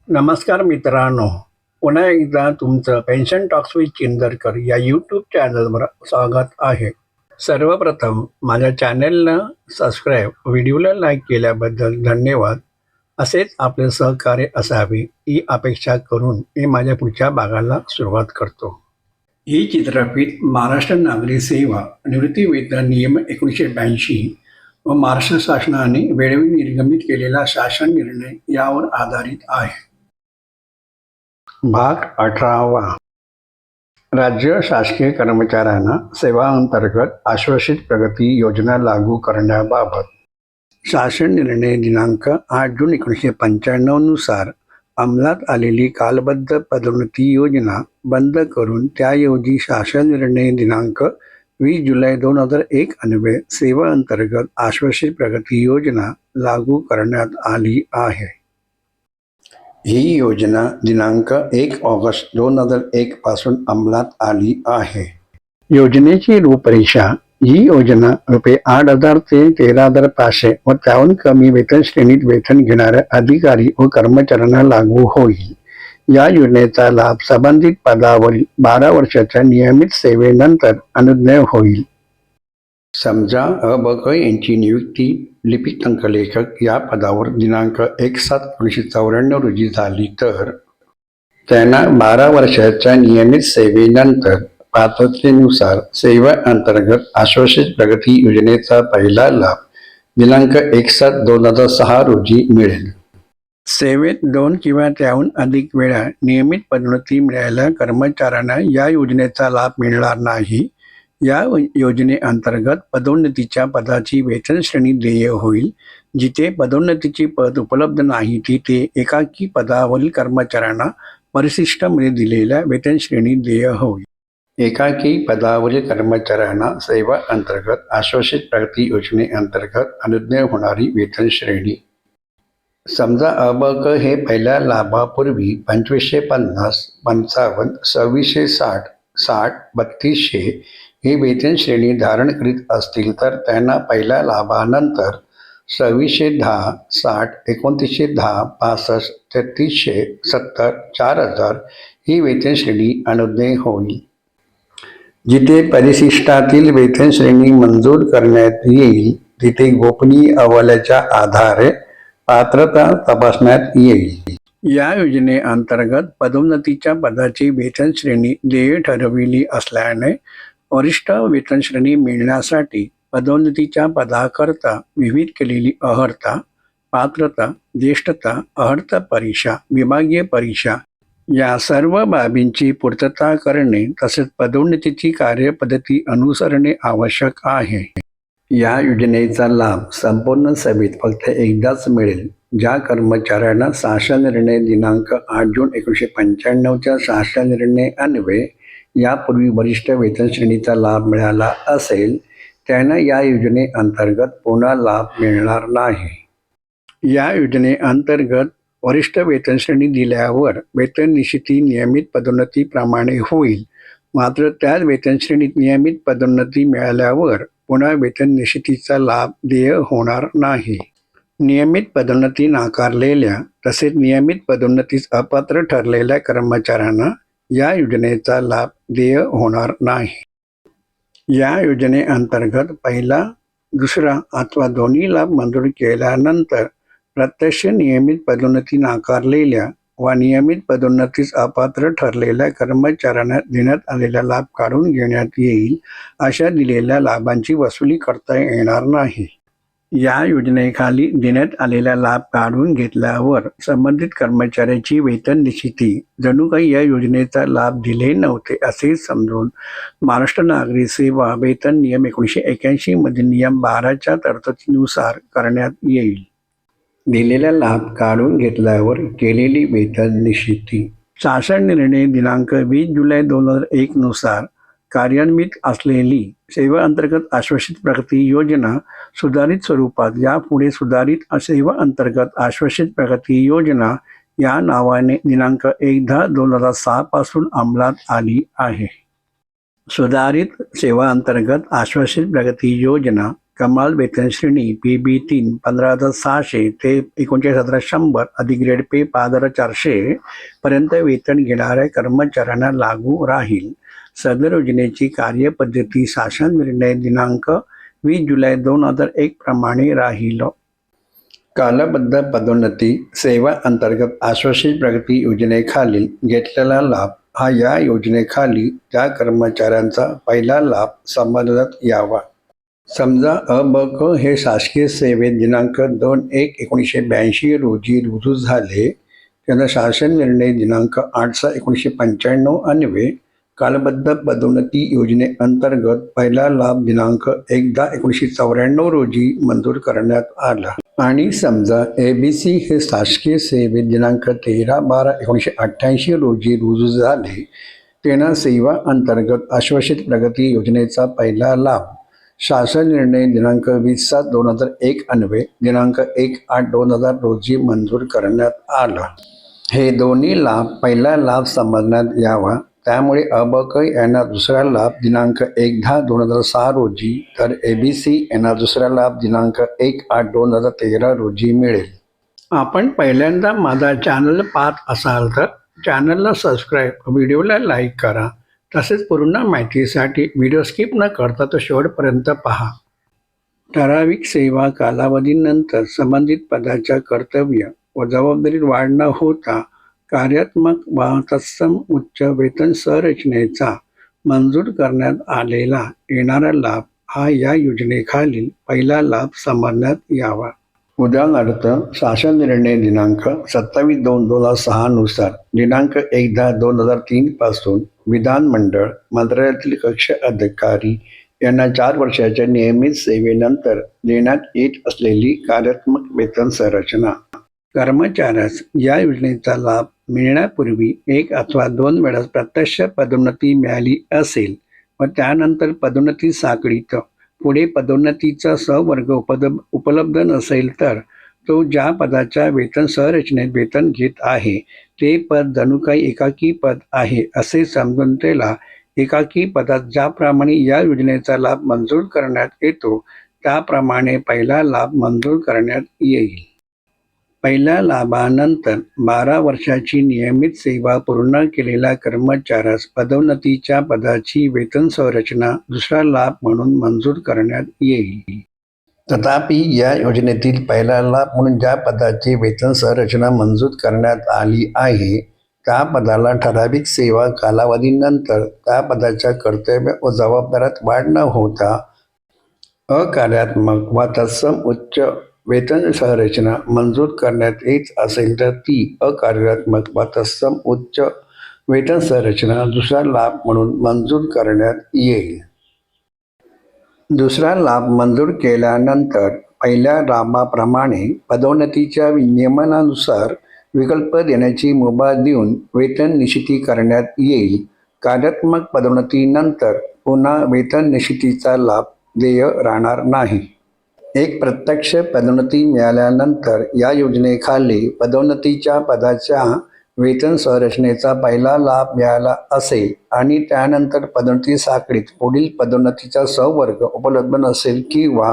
नमस्कार मित्रांनो, पुन्हा एकदा तुमचं पेन्शन टॉक्स विथ चिंदरकर या यूट्यूब चॅनलवर स्वागत आहे. सर्वप्रथम माझ्या चॅनलला सबस्क्राईब, व्हिडिओला लाईक केल्याबद्दल धन्यवाद. असेच आपले सहकार्य असावे ही अपेक्षा करून मी माझ्या पुढच्या भागाला सुरुवात करतो. ही चित्रफित महाराष्ट्र नागरी सेवा निवृत्ती वेतन नियम 1982 व महाराष्ट्र शासनाने वेळोवेळी निर्गमित केलेला शासन निर्णय यावर आधारित आहे. भाग 18. राज्य शासकीय कर्मचाऱ्यांना सेवांतर्गत आश्वासित प्रगती योजना लागू करण्याबाबत शासन निर्णय दिनांक 8 जून 1995 नुसार अंमलात आलेली कालबद्ध पदोन्नती योजना बंद करून त्याऐवजी शासन निर्णय दिनांक 20 जुलै 2001 अन्वये सेवांतर्गत आश्वासित प्रगती योजना लागू करण्यात आली आहे. ही योजना दिनांक 1 ऑगस्ट 2001 पासून अंमलात आली आहे. योजनेची रूपरेषा ही योजना रुपये 8,000 ते 13,500 व त्याहून कमी वेतन श्रेणीत वेतन घेणाऱ्या अधिकारी व कर्मचाऱ्यांना लागू होईल. या योजनेचा लाभ संबंधित पदावरील 12 वर्षाच्या नियमित सेवेनंतर अनुज्ञेय होईल. समजा अ.ब.क. यांची नियुक्ती लिपिक अंकलेखक या पदावर दिनांक 1/7/1994 रोजी झाली तर त्यांना 12 वर्षाच्या नियमित सेवेनंतर पात्रतेनुसार सेवा अंतर्गत आश्वासित प्रगती योजनेचा पहिला लाभ दिनांक 1/7/2006 रोजी मिळेल. सेवेत 2 किंवा त्याहून अधिक वेळा नियमित पदोन्नती मिळालेल्या कर्मचाऱ्यांना या योजनेचा लाभ मिळणार नाही. या योजनेअंतर्गत पदोन्नतीच्या पदाची वेतन श्रेणी देय होईल. जिथे पदोन्नतीची पद उपलब्ध नाही तिथे एकाकी पदावरील कर्मचाऱ्यांना परिशिष्टामध्ये दिलेल्या वेतन श्रेणी देय होईल. एकाकी पदावरील कर्मचाऱ्यांना सेवा अंतर्गत आश्वासित प्रगती योजनेअंतर्गत अनुज्ञेय होणारी वेतन श्रेणी. समजा अ.ब.क. हे पहिल्या लाभापूर्वी 2550, 55, 2660, 60, 3200 ही वेतन श्रेणी धारण करीत असतील तर त्यांना पहिल्या लाभानंतर 2610, 60, 2910, 65, 3300, 70, 4000 ही वेतन श्रेणी अनुज्ञेय होईल. जिथे परिशिष्टातील वेतन श्रेणी मंजूर करण्यात येईल तिथे गोपनीय अहवालाच्या आधारे पात्रता तपासण्यात येईल. या योजनेअंतर्गत पदोन्नतीच्या पदाची वेतन श्रेणी देय ठरविली असल्याने वरिष्ठ वेतन श्रेणी मिळण्यासाठी पदोन्नतीच्या पदाकरता विहित केलेली अर्हता, पात्रता, ज्येष्ठता, अर्हता परीक्षा, विभागीय परीक्षा या सर्व बाबींची पूर्तता करणे तसेच पदोन्नतीची कार्यपद्धती अनुसरणे आवश्यक आहे. या योजनेचा लाभ संपूर्ण सेवेत फक्त एकदाच मिळेल. ज्या कर्मचाऱ्यांना शासन निर्णय दिनांक 8 जून 1995 शासन निर्णय अन्वये यापूर्वी वरिष्ठ वेतन श्रेणीचा लाभ मिळाला असेल त्यांना या योजनेअंतर्गत पुन्हा लाभ मिळणार नाही. या योजनेअंतर्गत वरिष्ठ वेतन श्रेणी दिल्यावर वेतन निश्चिती नियमित पदोन्नतीप्रमाणे होईल. मात्र त्याच वेतन श्रेणीत नियमित पदोन्नती मिळाल्यावर पुन्हा वेतन निश्चितीचा लाभ देय होणार नाही. नियमित पदोन्नती नाकारलेल्या तसेच नियमित पदोन्नतीस अपात्र ठरलेल्या कर्मचाऱ्यांना या योजनेचा लाभ देय होणार नाही. या योजनेअंतर्गत पहिला, दुसरा अथवा दोन्ही लाभ मंजूर केल्यानंतर प्रत्यक्ष नियमित पदोन्नती नाकारलेल्या व नियमित पदोन्नतीस अपात्र ठरलेल्या कर्मचाऱ्यांना देण्यात आलेला लाभ काढून घेण्यात येईल. अशा दिलेल्या लाभांची वसुली करता येणार नाही. या योजनेखाली देण्यात आलेला लाभ काढून घेतल्यावर संबंधित कर्मचाऱ्याची वेतन निश्चिती जणू काही या योजनेचा लाभ दिले नव्हते असे समजून महाराष्ट्र नागरी सेवा वेतन नियम 1981 मधील नियम 12च्या तरतुदीनुसार करण्यात येईल. दिलेला लाभ काढून घेतल्यावर केलेली वेतन निश्चिती. शासन निर्णय दिनांक 20 जुलै 2001 नुसार कार्यान्वित असलेली सेवा अंतर्गत आश्वासित प्रगती योजना सुधारित स्वरूपात यापुढे सुधारित सेवा अंतर्गत आश्वासित प्रगती योजना या नावाने दिनांक 1/10/2006 पासून अंमलात आली आहे. सुधारित सेवा अंतर्गत आश्वासित प्रगती योजना कमाल वेतन श्रेणी PB3 15,600 ते 39,100 अधिक ग्रेड पे 5,400 पर्यंत वेतन घेणाऱ्या कर्मचाऱ्यांना लागू राहील. सदर योजनेची कार्यपद्धती शासन निर्णय दिनांक 20 जुलै 2001 प्रमाणे राहील. कालबद्ध पदोन्नती सेवा अंतर्गत आश्वासित प्रगती योजनेखालील घेतलेला लाभ हा या योजनेखाली त्या कर्मचाऱ्यांचा पहिला लाभ समजण्यात यावा. समजा अ ब क हे शासकीय सेवेत दिनांक 2/1/1982 रोजी रुजू झाले. त्यांना शासन निर्णय दिनांक 8/6/1995 अन्वये कालबद्ध पदोन्नती योजनेअंतर्गत पहिला लाभ दिनांक 1/10/1994 रोजी मंजूर करण्यात आला. आणि समजा ABC हे शासकीय सेवेत दिनांक 13/12/1988 रोजी रुजू झाले. त्यांना सेवा अंतर्गत आश्वासित प्रगती योजनेचा पहिला लाभ शासन निर्णय दिनांक 20/7/2001 अन्वये दिनांक 1/8/2000 रोजी मंजूर करण्यात आला. हे दोन्ही लाभ पहिला लाभ समजण्यात यावा. त्यामुळे अ ब क यांना दुसरा लाभ दिनांक 1/10/2006 रोजी तर ABC यांना दुसरा लाभ दिनांक 1/8/2013 रोजी मिळेल. आपण पहिल्यांदा माझा चॅनल पाहत असाल तर चॅनलला सबस्क्राईब, व्हिडिओला लाईक करा. तसेच पूर्ण माहितीसाठी व्हिडिओ स्किप न करता तो शेवटपर्यंत पहा. ठराविक सेवा कालावधीनंतर संबंधित पदाच्या कर्तव्य व जबाबदारीत वाढ न होता कार्यात्मक व तत्सम उच्च वेतन संरचनेचा मंजूर करण्यात आलेला येणारा लाभ हा या योजनेखालील पहिला लाभ समजण्यात यावा. उदाहरणार्थ शासन निर्णय दिनांक 27/2/2006 नुसार दिनांक 1/10/2003 पासून विधानमंडळ मंत्रालयातील कक्ष अधिकारी यांना 4 वर्षाच्या नियमित सेवेनंतर देण्यात येत असलेली कार्यात्मक वेतन संरचना. कर्मचाऱ्यास या योजनेचा लाभ मिळण्यापूर्वी 1 अथवा 2 वेळा प्रत्यक्ष पदोन्नती मिळाली असेल व त्यानंतर पदोन्नती साखळीत पुढे पदोन्नतीचा सहवर्ग उपलब्ध नसेल तर तो ज्या पदाच्या वेतन संरचनेत वेतन घेत आहे ते पद जणू काही एकाकी पद आहे असे समजून त्याला एकाकी पदात ज्याप्रमाणे या योजनेचा लाभ मंजूर करण्यात येतो त्याप्रमाणे पहिला लाभ मंजूर करण्यात येईल. पहिल्या लाभानंतर 12 वर्षाची नियमित सेवा पूर्ण केलेल्या कर्मचाऱ्यास पदोन्नतीच्या पदाची वेतन संरचना दुसरा लाभ म्हणून मंजूर करण्यात येईल. तथापि या योजनेतील पहिला लाभ म्हणून ज्या पदाची वेतन संरचना मंजूर करण्यात आली आहे त्या पदाला ठराविक सेवा कालावधीनंतर त्या पदाच्या कर्तव्य व जबाबदाऱ्यात वाढ न होता अकार्यात्मक व तत्सम उच्च वेतन संरचना मंजूर करण्यात येत असेल तर ती अकार्यात्मक व तत्सम उच्च वेतन संरचना दुसरा लाभ म्हणून मंजूर करण्यात येईल. दुसरा लाभ मंजूर केल्यानंतर पहिल्या लाभाप्रमाणे पदोन्नतीच्या नियमनानुसार विकल्प देण्याची मुभा देऊन वेतन निश्चिती करण्यात येईल. कार्यात्मक पदोन्नतीनंतर पुन्हा वेतन निश्चितीचा लाभ देय राहणार नाही. एक प्रत्यक्ष पदोन्नती मिळाल्यानंतर या योजनेखाली पदोन्नतीच्या पदाच्या वेतन संरचनेचा पहिला लाभ मिळाला असेल आणि त्यानंतर पदोन्नती साखळीत पुढील पदोन्नतीचा सहवर्ग उपलब्ध नसेल किंवा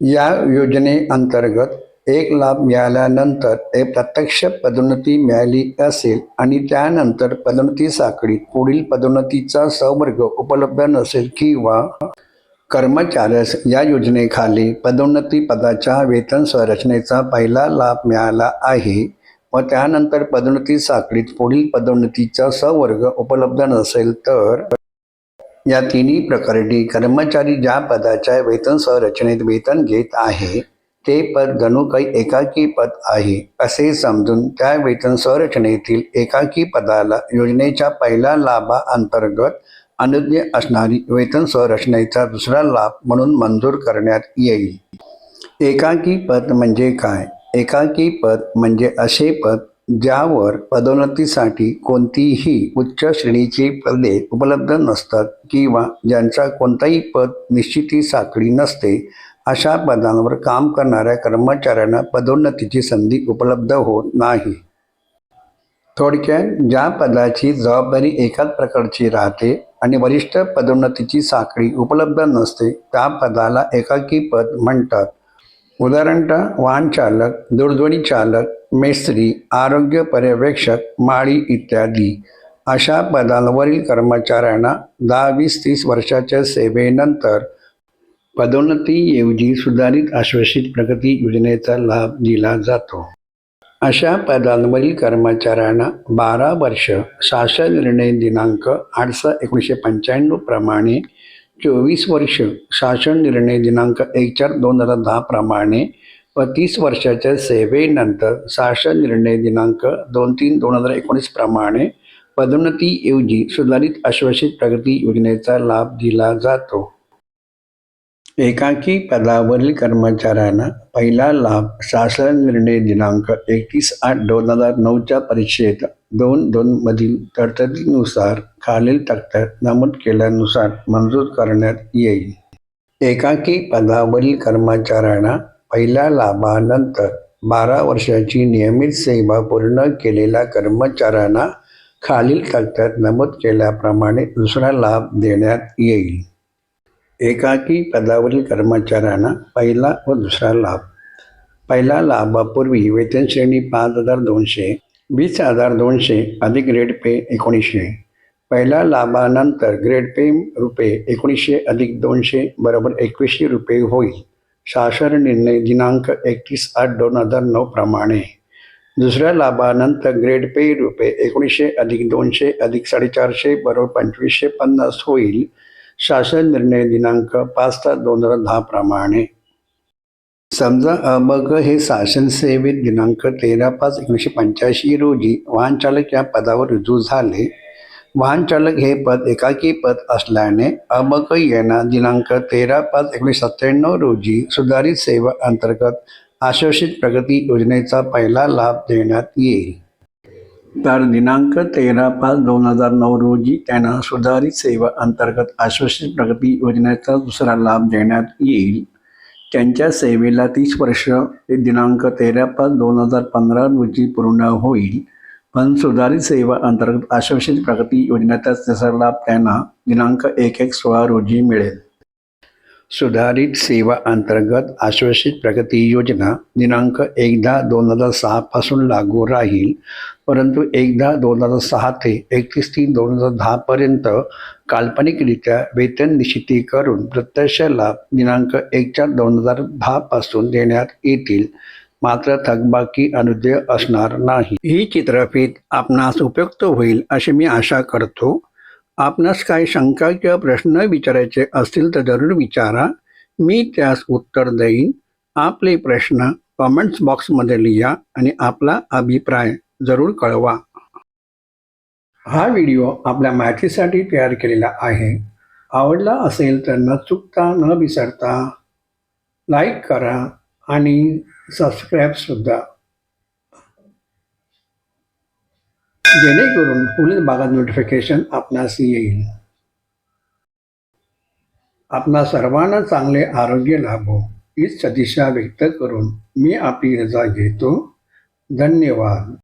या योजनेअंतर्गत एक लाभ मिळाल्यानंतर एक प्रत्यक्ष पदोन्नती मिळाली असेल आणि त्यानंतर पदोन्नती साखळीत पुढील पदोन्नतीचा सहवर्ग उपलब्ध नसेल किंवा कर्मचाऱ्यास या योजनेखाली पदोन्नती पदाच्या वेतन संरचनेचा पहिला लाभ मिळाला आहे व त्यानंतर पदोन्नती साखळीत पुढील पदोन्नतीचा सहवर्ग उपलब्ध नसेल तर या तिन्ही प्रकरणी कर्मचारी ज्या पदाच्या वेतन संरचनेत वेतन घेत आहे ते पद जणू काही एकाकी पद आहे असे समजून त्या वेतन संरचनेतील एकाकी पदाला योजनेच्या पहिल्या लाभाअंतर्गत अनुज्ञेय असणारी वेतन संरचनेचा दुसरा लाभ म्हणून मंजूर करण्यात येईल. एकाकी पद म्हणजे काय? एकाकी पद म्हणजे असे पद ज्यावर पदोन्नतीसाठी कोणतीही उच्च श्रेणीची पदे उपलब्ध नसतात किंवा ज्यांचा कोणताही पद निश्चिती साखळी नसते. अशा पदांवर काम करणाऱ्या कर्मचाऱ्यांना पदोन्नतीची संधी उपलब्ध होत नाही. थोडक्यात ज्या पदाची जबाबदारी एकाच प्रकारची राहते आणि वरिष्ठ पदोन्नतीची साखळी उपलब्ध नसते त्या पदाला एकाकी पद म्हणतात. उदाहरणतः वाहन चालक, दूरध्वनी चालक, मेस्त्री, आरोग्य पर्यवेक्षक, माळी इत्यादी. अशा पदांवरील कर्मचाऱ्यांना 10, 20, 30 वर्षाच्या सेवेनंतर पदोन्नतीऐवजी सुधारित आश्वासित प्रगती योजनेचा लाभ दिला जातो. अशा पदांवरील कर्मचाऱ्यांना 12 वर्ष शासन निर्णय दिनांक 8/1995 प्रमाणे, 24 वर्ष शासन निर्णय दिनांक 1/4/2010 प्रमाणे व 30 वर्षाच्या सेवेनंतर शासन निर्णय दिनांक 2/3/2019 प्रमाणे पदोन्नतीऐवजी सुधारित आश्वासित प्रगती योजनेचा लाभ दिला जातो. एकाकी पदावरील कर्मचाऱ्यांना पहिला लाभ शासन निर्णय दिनांक 31/8/2009 परीक्षेत 2-2 मधील तरतुदीनुसार खालील तक्त्यात नमूद केल्यानुसार मंजूर करण्यात येईल. एकाकी पदावरील कर्मचाऱ्यांना पहिल्या लाभानंतर 12 वर्षाची नियमित सेवा पूर्ण केलेल्या कर्मचाऱ्यांना खालील तक्त्यात नमूद केल्याप्रमाणे दुसरा लाभ देण्यात येईल. एकाकी पदावरील कर्मचाऱ्यांना पहिला व दुसरा लाभ. पहिला लाभापूर्वी वेतन श्रेणी 5,200, 20,200 अधिक ग्रेड पे 1900. पहिल्या लाभानंतर ग्रेड पे ₹1900 अधिक 200 बरोबर ₹2100 होईल, शासन निर्णय दिनांक 31/8/2009 प्रमाणे. दुसऱ्या लाभानंतर ग्रेड पे ₹1900 अधिक 200 अधिक 450 बरोबर ₹2550 होईल, शासन निर्णय दिनांक 5/2010 प्रमाणे. समजा अ हे शासन सेवेत दिनांक 13/5/1985 रोजी वाहनचालक या पदावर रुजू झाले. वाहनचालक हे पद एकाकी पद असल्याने अ यांना दिनांक 13/5/1997 रोजी सुधारित सेवा अंतर्गत आश्वासित प्रगती योजनेचा पहिला लाभ देण्यात येईल. तर दिनांक 13/5/2009 रोजी त्यांना सुधारित सेवा अंतर्गत आश्वासित प्रगती योजनेचा दुसरा लाभ देण्यात येईल. त्यांच्या सेवेला 30 वर्ष दिनांक 13/5/2015 रोजी पूर्ण होईल, पण सुधारित सेवा अंतर्गत आश्वासित प्रगती योजनेचा तिसरा लाभ त्यांना दिनांक 1/1/16 रोजी मिळेल. सुधारित सेवा अंतर्गत आश्वासित प्रगती योजना दिनांक 1/10/2006 पासून लागू राहील, परंतु 1/10/2006 ते 31/3/2010 पर्यंत काल्पनिकरित्या वेतन निश्चिती करून प्रत्यक्ष लाभ दिनांक 1/4/2010 पासून देण्यात येतील, मात्र थकबाकी अनुदेय असणार नाही. ही चित्रफीत आपणास उपयुक्त होईल अशी मी आशा करतो. आपणास काही शंका किंवा प्रश्न विचारायचे असतील तर जरूर विचारा, मी त्यास उत्तर देईन. आपले प्रश्न कॉमेंट्स बॉक्समध्ये लिहा आणि आपला अभिप्राय जरूर कळवा. हा व्हिडिओ आपल्या माहितीसाठी तयार केलेला आहे. आवडला असेल तर न चुकता न विसरता लाईक करा आणि सबस्क्राईबसुद्धा, जेणेकरून पुढील भागात नोटिफिकेशन आपणास येईल. आपणा सर्वांना चांगले आरोग्य लाभो हीच सदिच्छा व्यक्त करून मी आपली रजा घेतो. धन्यवाद.